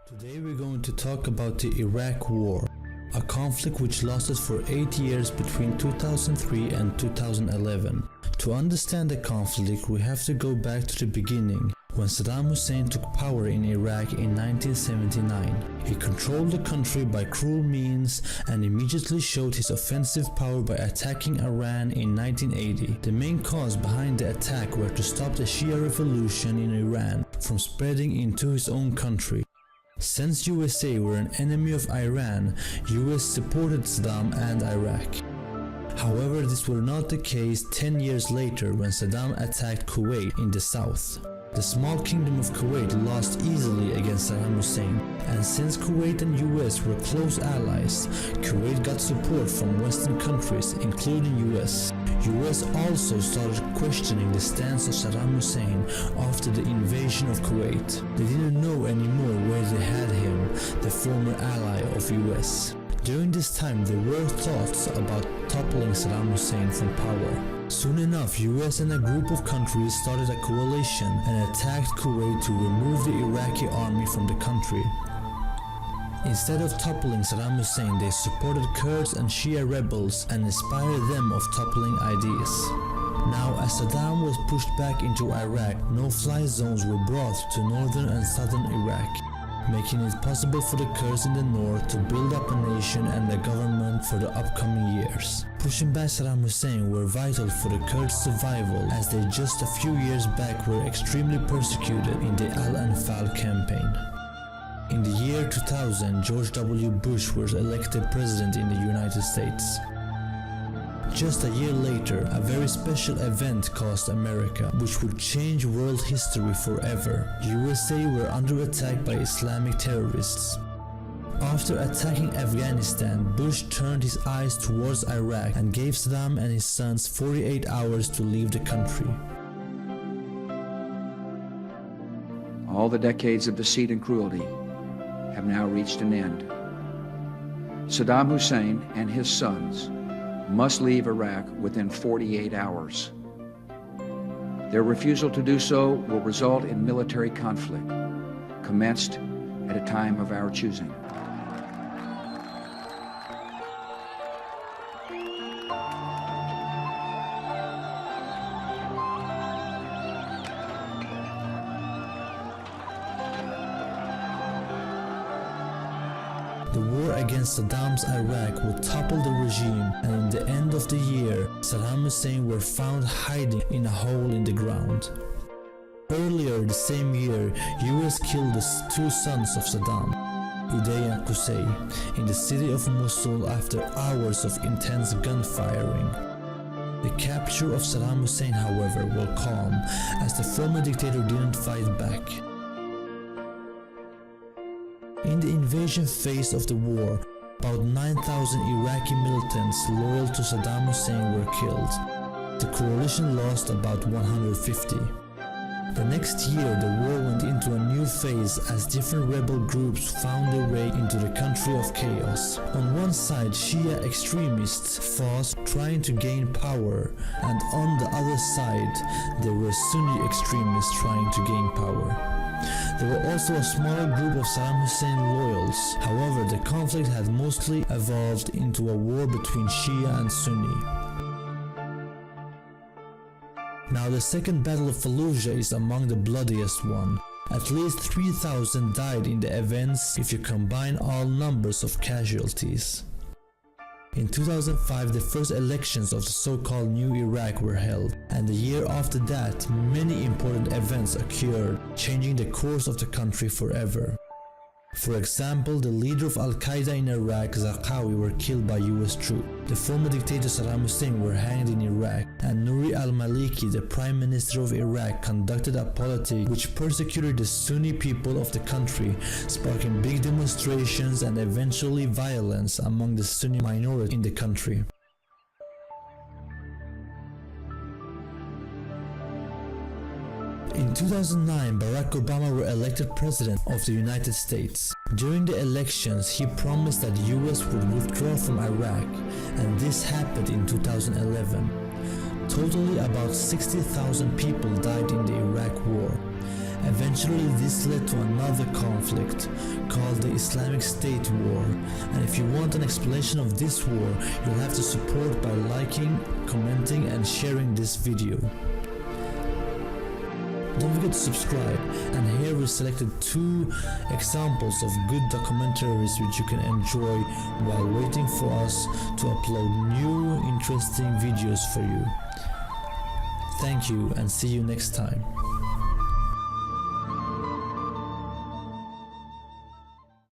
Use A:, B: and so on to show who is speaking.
A: Today we're going to talk about the Iraq War, a conflict which lasted for 8 years between 2003 and 2011. To understand the conflict, we have to go back to the beginning, when Saddam Hussein took power in Iraq in 1979. He controlled the country by cruel means and immediately showed his offensive power by attacking Iran in 1980. The main cause behind the attack were to stop the Shia revolution in Iran from spreading into his own country. Since USA were an enemy of Iran, US supported Saddam and Iraq. However, this was not the case 10 years later when Saddam attacked Kuwait in the south. The small kingdom of Kuwait lost easily against Saddam Hussein, and since Kuwait and US were close allies, Kuwait got support from Western countries, including US. US also started questioning the stance of Saddam Hussein after the invasion of Kuwait. They didn't know anymore where they had him, the former ally of US. During this time, there were thoughts about toppling Saddam Hussein from power. Soon enough, US and a group of countries started a coalition and attacked Kuwait to remove the Iraqi army from the country. Instead of toppling Saddam Hussein, they supported Kurds and Shia rebels and inspired them of toppling ideas. Now, as Saddam was pushed back into Iraq, no-fly zones were brought to northern and southern Iraq, making it possible for the Kurds in the north to build up a nation and a government for the upcoming years. Pushing back Saddam Hussein were vital for the Kurds' survival, as they just a few years back were extremely persecuted in the Al-Anfal campaign. In the year 2000, George W. Bush was elected president in the United States. Just a year later, a very special event caused America, which would change world history forever. USA were under attack by Islamic terrorists. After attacking Afghanistan, Bush turned his eyes towards Iraq and gave Saddam and his sons 48 hours to leave the country.
B: All the decades of deceit and cruelty have now reached an end. Saddam Hussein and his sons must leave Iraq within 48 hours. Their refusal to do so will result in military conflict, commenced at a time of our choosing.
A: The war against Saddam's Iraq would topple the regime, and in the end of the year, Saddam Hussein were found hiding in a hole in the ground. Earlier the same year, US killed the two sons of Saddam, Uday and Qusay, in the city of Mosul after hours of intense gunfiring. The capture of Saddam Hussein, however, was calm, as the former dictator didn't fight back. In the invasion phase of the war, about 9,000 Iraqi militants loyal to Saddam Hussein were killed. The coalition lost about 150. The next year, the war went into a new phase as different rebel groups found their way into the country of chaos. On one side, Shia extremists fought trying to gain power, and on the other side, there were Sunni extremists trying to gain power. There were also a smaller group of Saddam Hussein loyals. However, the conflict had mostly evolved into a war between Shia and Sunni. Now the Second Battle of Fallujah is among the bloodiest one. At least 3,000 died in the events if you combine all numbers of casualties. In 2005, the first elections of the so-called New Iraq were held, and the year after that, many important events occurred, changing the course of the country forever. For example, the leader of al-Qaeda in Iraq, Zarqawi, were killed by US troops. The former dictator Saddam Hussein were hanged in Iraq, and Nouri al-Maliki, the prime minister of Iraq, conducted a policy which persecuted the Sunni people of the country, sparking big demonstrations and eventually violence among the Sunni minority in the country. In 2009, Barack Obama was elected President of the United States. During the elections, he promised that the US would withdraw from Iraq, and this happened in 2011. Totally about 60,000 people died in the Iraq War. Eventually, this led to another conflict called the Islamic State War, and if you want an explanation of this war, you'll have to support by liking, commenting, and sharing this video. Don't forget to subscribe, and here we selected 2 examples of good documentaries which you can enjoy while waiting for us to upload new interesting videos for you. Thank you, and see you next time.